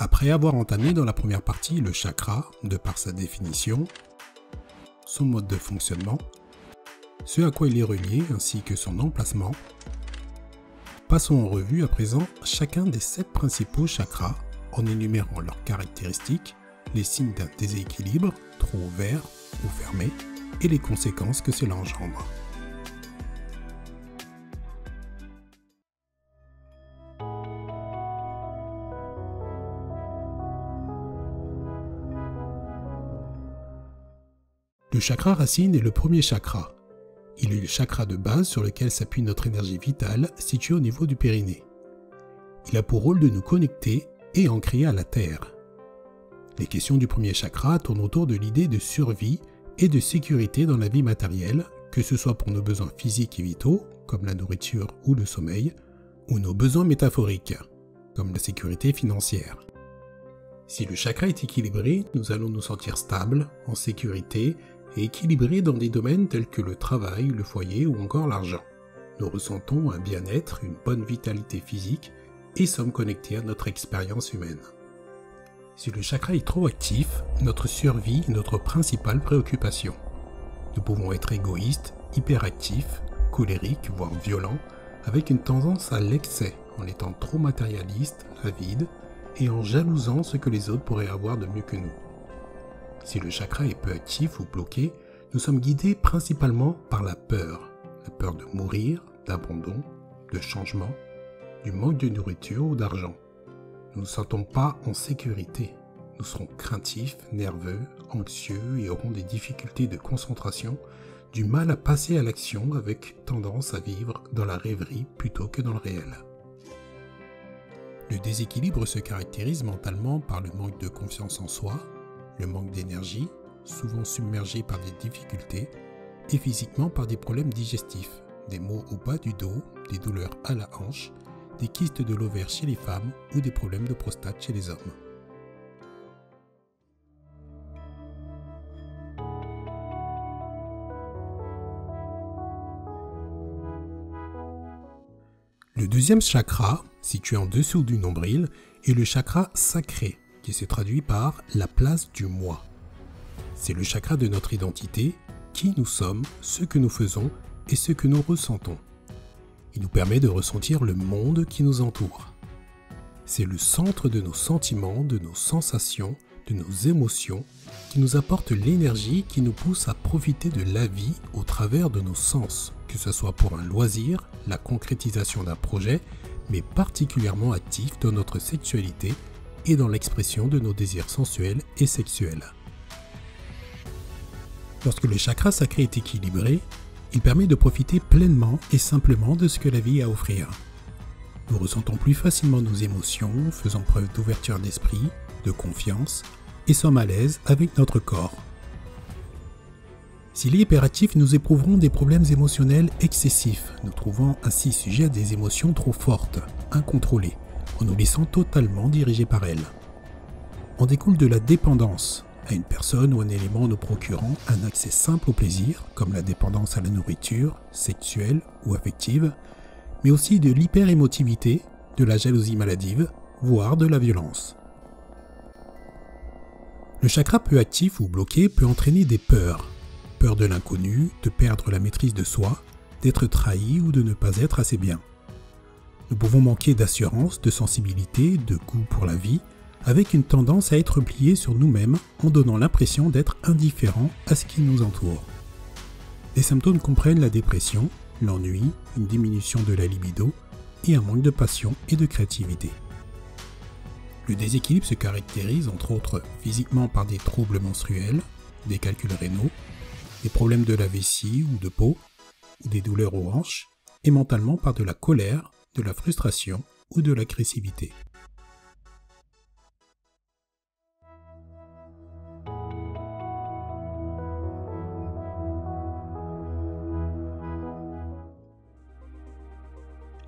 Après avoir entamé dans la première partie le chakra, de par sa définition, son mode de fonctionnement, ce à quoi il est relié ainsi que son emplacement, passons en revue à présent chacun des 7 principaux chakras en énumérant leurs caractéristiques, les signes d'un déséquilibre, trop ouvert ou fermé, et les conséquences que cela engendre. Le chakra racine est le premier chakra. Il est le chakra de base sur lequel s'appuie notre énergie vitale située au niveau du périnée. Il a pour rôle de nous connecter et ancrer à la Terre. Les questions du premier chakra tournent autour de l'idée de survie et de sécurité dans la vie matérielle, que ce soit pour nos besoins physiques et vitaux, comme la nourriture ou le sommeil, ou nos besoins métaphoriques, comme la sécurité financière. Si le chakra est équilibré, nous allons nous sentir stables, en sécurité et équilibrés dans des domaines tels que le travail, le foyer ou encore l'argent. Nous ressentons un bien-être, une bonne vitalité physique et sommes connectés à notre expérience humaine. Si le chakra est trop actif, notre survie est notre principale préoccupation. Nous pouvons être égoïstes, hyperactifs, colériques, voire violents, avec une tendance à l'excès, en étant trop matérialistes, avides, et en jalousant ce que les autres pourraient avoir de mieux que nous. Si le chakra est peu actif ou bloqué, nous sommes guidés principalement par la peur de mourir, d'abandon, de changement, du manque de nourriture ou d'argent. Nous ne nous sentons pas en sécurité. Nous serons craintifs, nerveux, anxieux et aurons des difficultés de concentration, du mal à passer à l'action avec tendance à vivre dans la rêverie plutôt que dans le réel. Le déséquilibre se caractérise mentalement par le manque de confiance en soi, le manque d'énergie, souvent submergé par des difficultés, et physiquement par des problèmes digestifs, des maux au bas du dos, des douleurs à la hanche, des kystes de l'ovaire chez les femmes ou des problèmes de prostate chez les hommes. Le deuxième chakra, situé en dessous du nombril, est le chakra sacré, qui se traduit par la place du moi. C'est le chakra de notre identité, qui nous sommes, ce que nous faisons et ce que nous ressentons. Il nous permet de ressentir le monde qui nous entoure. C'est le centre de nos sentiments, de nos sensations, de nos émotions, qui nous apporte l'énergie qui nous pousse à profiter de la vie au travers de nos sens, que ce soit pour un loisir, la concrétisation d'un projet, mais particulièrement actif dans notre sexualité et dans l'expression de nos désirs sensuels et sexuels. Lorsque le chakra sacré est équilibré, il permet de profiter pleinement et simplement de ce que la vie a à offrir. Nous ressentons plus facilement nos émotions, faisons preuve d'ouverture d'esprit, de confiance et sommes à l'aise avec notre corps. S'il est hyperactif, nous éprouverons des problèmes émotionnels excessifs, nous trouvant ainsi sujets à des émotions trop fortes, incontrôlées, en nous laissant totalement dirigés par elles. En découle de la dépendance à une personne ou un élément nous procurant un accès simple au plaisir, comme la dépendance à la nourriture, sexuelle ou affective, mais aussi de l'hyperémotivité, de la jalousie maladive, voire de la violence. Le chakra peu actif ou bloqué peut entraîner des peurs. Peur de l'inconnu, de perdre la maîtrise de soi, d'être trahi ou de ne pas être assez bien. Nous pouvons manquer d'assurance, de sensibilité, de goût pour la vie, avec une tendance à être pliés sur nous-mêmes en donnant l'impression d'être indifférents à ce qui nous entoure. Les symptômes comprennent la dépression, l'ennui, une diminution de la libido et un manque de passion et de créativité. Le déséquilibre se caractérise entre autres physiquement par des troubles menstruels, des calculs rénaux, des problèmes de la vessie ou de peau, ou des douleurs aux hanches, et mentalement par de la colère, de la frustration ou de l'agressivité.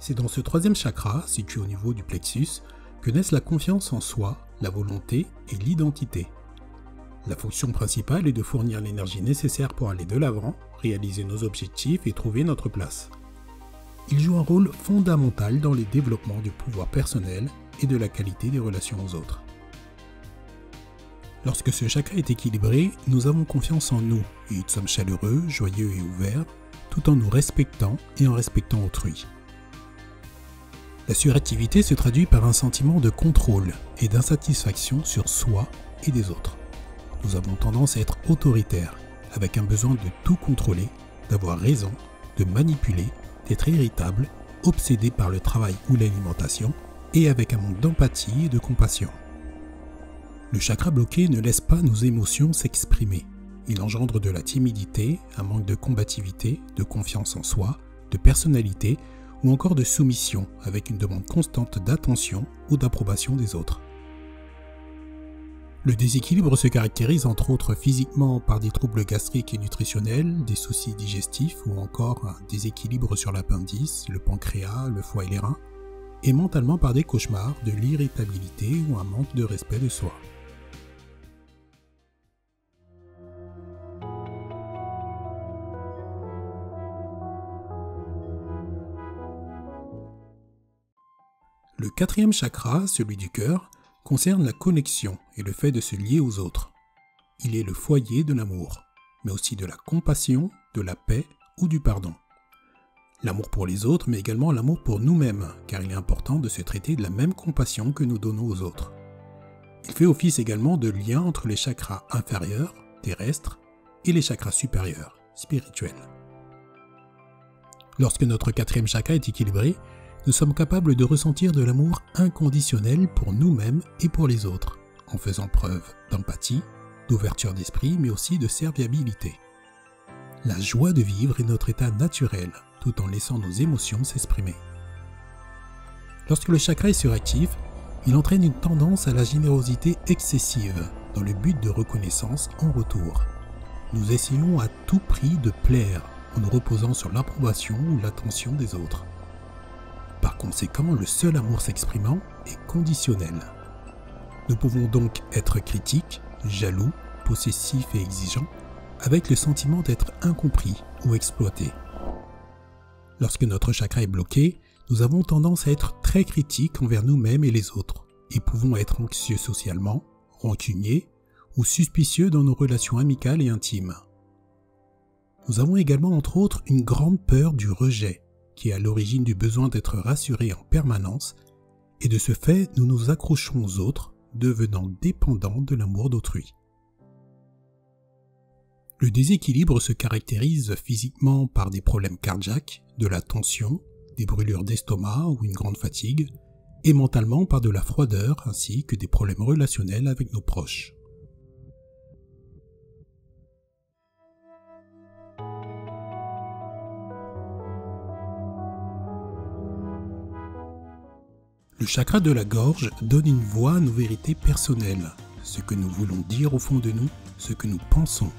C'est dans ce troisième chakra, situé au niveau du plexus, que naissent la confiance en soi, la volonté et l'identité. La fonction principale est de fournir l'énergie nécessaire pour aller de l'avant, réaliser nos objectifs et trouver notre place. Il joue un rôle fondamental dans le développement du pouvoir personnel et de la qualité des relations aux autres. Lorsque ce chakra est équilibré, nous avons confiance en nous et nous sommes chaleureux, joyeux et ouverts, tout en nous respectant et en respectant autrui. La suractivité se traduit par un sentiment de contrôle et d'insatisfaction sur soi et des autres. Nous avons tendance à être autoritaires, avec un besoin de tout contrôler, d'avoir raison, de manipuler, d'être irritable, obsédé par le travail ou l'alimentation, et avec un manque d'empathie et de compassion. Le chakra bloqué ne laisse pas nos émotions s'exprimer. Il engendre de la timidité, un manque de combativité, de confiance en soi, de personnalité ou encore de soumission avec une demande constante d'attention ou d'approbation des autres. Le déséquilibre se caractérise entre autres physiquement par des troubles gastriques et nutritionnels, des soucis digestifs ou encore un déséquilibre sur l'appendice, le pancréas, le foie et les reins, et mentalement par des cauchemars, de l'irritabilité ou un manque de respect de soi. Le quatrième chakra, celui du cœur, concerne la connexion et le fait de se lier aux autres. Il est le foyer de l'amour, mais aussi de la compassion, de la paix ou du pardon. L'amour pour les autres, mais également l'amour pour nous-mêmes, car il est important de se traiter de la même compassion que nous donnons aux autres. Il fait office également de lien entre les chakras inférieurs, terrestres, et les chakras supérieurs, spirituels. Lorsque notre quatrième chakra est équilibré, nous sommes capables de ressentir de l'amour inconditionnel pour nous-mêmes et pour les autres, en faisant preuve d'empathie, d'ouverture d'esprit, mais aussi de serviabilité. La joie de vivre est notre état naturel, tout en laissant nos émotions s'exprimer. Lorsque le chakra est suractif, il entraîne une tendance à la générosité excessive, dans le but de reconnaissance en retour. Nous essayons à tout prix de plaire, en nous reposant sur l'approbation ou l'attention des autres. Par conséquent, le seul amour s'exprimant est conditionnel. Nous pouvons donc être critiques, jaloux, possessifs et exigeants, avec le sentiment d'être incompris ou exploités. Lorsque notre chakra est bloqué, nous avons tendance à être très critiques envers nous-mêmes et les autres, et pouvons être anxieux socialement, rancuniers ou suspicieux dans nos relations amicales et intimes. Nous avons également entre autres une grande peur du rejet, qui est à l'origine du besoin d'être rassuré en permanence, et de ce fait, nous nous accrochons aux autres, devenant dépendants de l'amour d'autrui. Le déséquilibre se caractérise physiquement par des problèmes cardiaques, de la tension, des brûlures d'estomac ou une grande fatigue, et mentalement par de la froideur ainsi que des problèmes relationnels avec nos proches. Le chakra de la gorge donne une voix à nos vérités personnelles, ce que nous voulons dire au fond de nous, ce que nous pensons.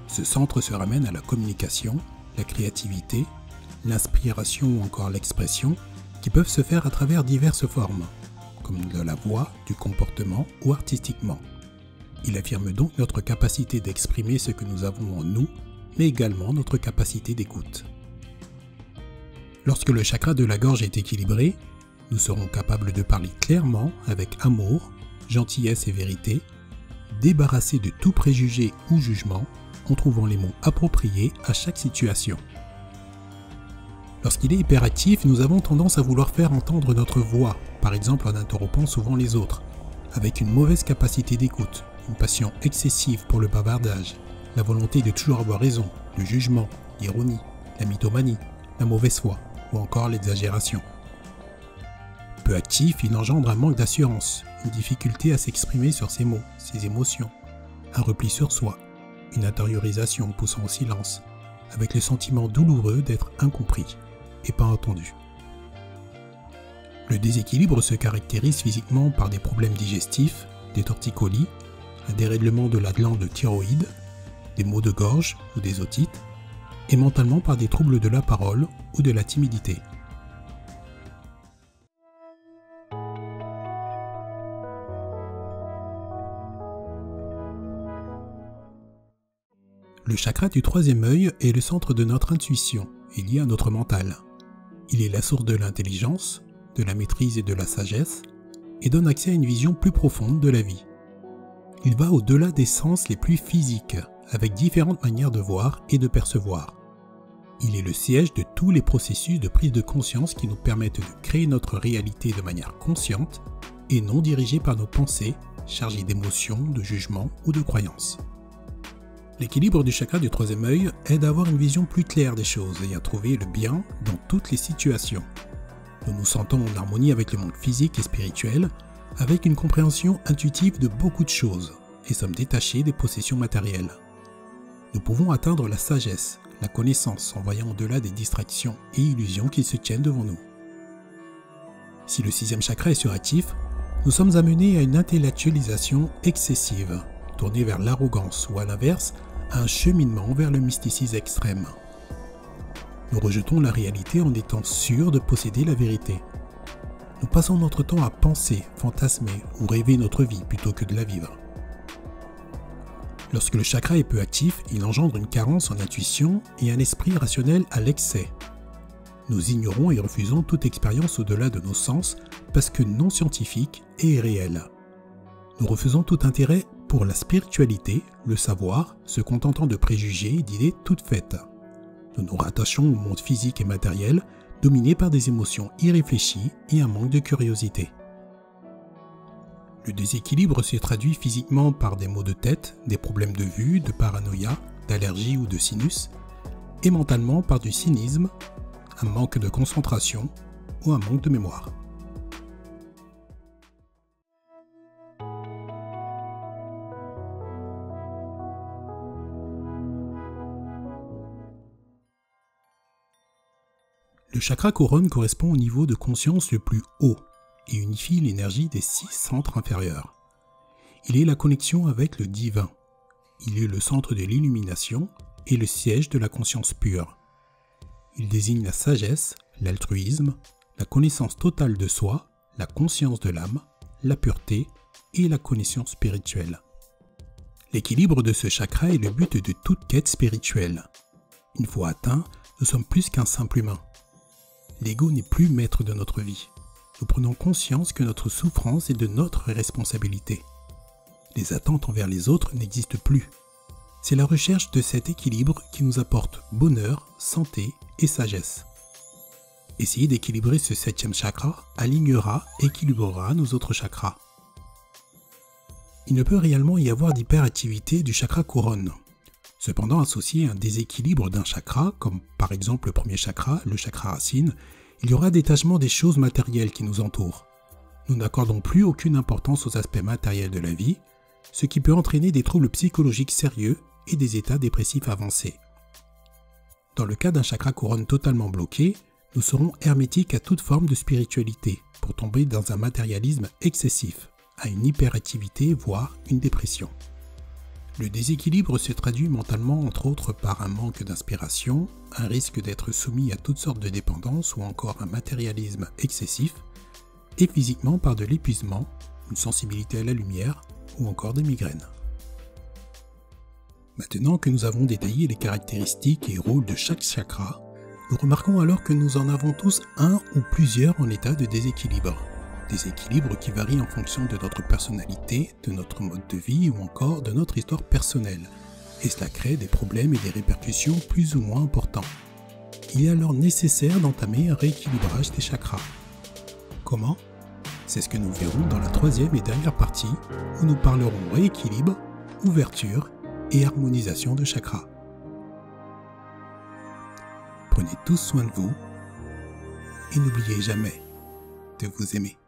Ce centre se ramène à la communication, la créativité, l'inspiration ou encore l'expression, qui peuvent se faire à travers diverses formes, comme de la voix, du comportement ou artistiquement. Il affirme donc notre capacité d'exprimer ce que nous avons en nous, mais également notre capacité d'écoute. Lorsque le chakra de la gorge est équilibré, nous serons capables de parler clairement avec amour, gentillesse et vérité, débarrassés de tout préjugé ou jugement en trouvant les mots appropriés à chaque situation. Lorsqu'il est hyperactif, nous avons tendance à vouloir faire entendre notre voix, par exemple en interrompant souvent les autres, avec une mauvaise capacité d'écoute, une passion excessive pour le bavardage, la volonté de toujours avoir raison, le jugement, l'ironie, la mythomanie, la mauvaise foi ou encore l'exagération. Peu actif, il engendre un manque d'assurance, une difficulté à s'exprimer sur ses mots, ses émotions, un repli sur soi, une intériorisation poussant au silence, avec le sentiment douloureux d'être incompris et pas entendu. Le déséquilibre se caractérise physiquement par des problèmes digestifs, des torticolis, un dérèglement de la glande thyroïde, des maux de gorge ou des otites, et mentalement par des troubles de la parole ou de la timidité. Le chakra du troisième œil est le centre de notre intuition et lié à notre mental. Il est la source de l'intelligence, de la maîtrise et de la sagesse, et donne accès à une vision plus profonde de la vie. Il va au-delà des sens les plus physiques, avec différentes manières de voir et de percevoir. Il est le siège de tous les processus de prise de conscience qui nous permettent de créer notre réalité de manière consciente et non dirigée par nos pensées, chargées d'émotions, de jugements ou de croyances. L'équilibre du chakra du troisième œil aide à avoir une vision plus claire des choses et à trouver le bien dans toutes les situations. Nous nous sentons en harmonie avec le monde physique et spirituel, avec une compréhension intuitive de beaucoup de choses et sommes détachés des possessions matérielles. Nous pouvons atteindre la sagesse, la connaissance en voyant au-delà des distractions et illusions qui se tiennent devant nous. Si le sixième chakra est suractif, nous sommes amenés à une intellectualisation excessive, tournée vers l'arrogance ou à l'inverse, à un cheminement vers le mysticisme extrême. Nous rejetons la réalité en étant sûrs de posséder la vérité. Nous passons notre temps à penser, fantasmer ou rêver notre vie plutôt que de la vivre. Lorsque le chakra est peu actif, il engendre une carence en intuition et un esprit rationnel à l'excès. Nous ignorons et refusons toute expérience au-delà de nos sens parce que non scientifique et irréelle. Nous refusons tout intérêt pour la spiritualité, le savoir, se contentant de préjugés et d'idées toutes faites. Nous nous rattachons au monde physique et matériel, dominé par des émotions irréfléchies et un manque de curiosité. Le déséquilibre se traduit physiquement par des maux de tête, des problèmes de vue, de paranoïa, d'allergie ou de sinus, et mentalement par du cynisme, un manque de concentration ou un manque de mémoire. Le chakra couronne correspond au niveau de conscience le plus haut et unifie l'énergie des 6 centres inférieurs. Il est la connexion avec le divin. Il est le centre de l'illumination et le siège de la conscience pure. Il désigne la sagesse, l'altruisme, la connaissance totale de soi, la conscience de l'âme, la pureté et la connaissance spirituelle. L'équilibre de ce chakra est le but de toute quête spirituelle. Une fois atteint, nous sommes plus qu'un simple humain. L'ego n'est plus maître de notre vie. Nous prenons conscience que notre souffrance est de notre responsabilité. Les attentes envers les autres n'existent plus. C'est la recherche de cet équilibre qui nous apporte bonheur, santé et sagesse. Essayer d'équilibrer ce 7e chakra alignera et équilibrera nos autres chakras. Il ne peut réellement y avoir d'hyperactivité du chakra couronne. Cependant, associé à un déséquilibre d'un chakra, comme par exemple le premier chakra, le chakra racine, il y aura détachement des choses matérielles qui nous entourent. Nous n'accordons plus aucune importance aux aspects matériels de la vie, ce qui peut entraîner des troubles psychologiques sérieux et des états dépressifs avancés. Dans le cas d'un chakra couronne totalement bloqué, nous serons hermétiques à toute forme de spiritualité pour tomber dans un matérialisme excessif, à une hyperactivité voire une dépression. Le déséquilibre se traduit mentalement entre autres par un manque d'inspiration, un risque d'être soumis à toutes sortes de dépendances ou encore un matérialisme excessif, et physiquement par de l'épuisement, une sensibilité à la lumière ou encore des migraines. Maintenant que nous avons détaillé les caractéristiques et rôles de chaque chakra, nous remarquons alors que nous en avons tous un ou plusieurs en état de déséquilibre. Des équilibres qui varient en fonction de notre personnalité, de notre mode de vie ou encore de notre histoire personnelle. Et cela crée des problèmes et des répercussions plus ou moins importants. Il est alors nécessaire d'entamer un rééquilibrage des chakras. Comment ? C'est ce que nous verrons dans la 3e et dernière partie où nous parlerons rééquilibre, ouverture et harmonisation de chakras. Prenez tous soin de vous et n'oubliez jamais de vous aimer.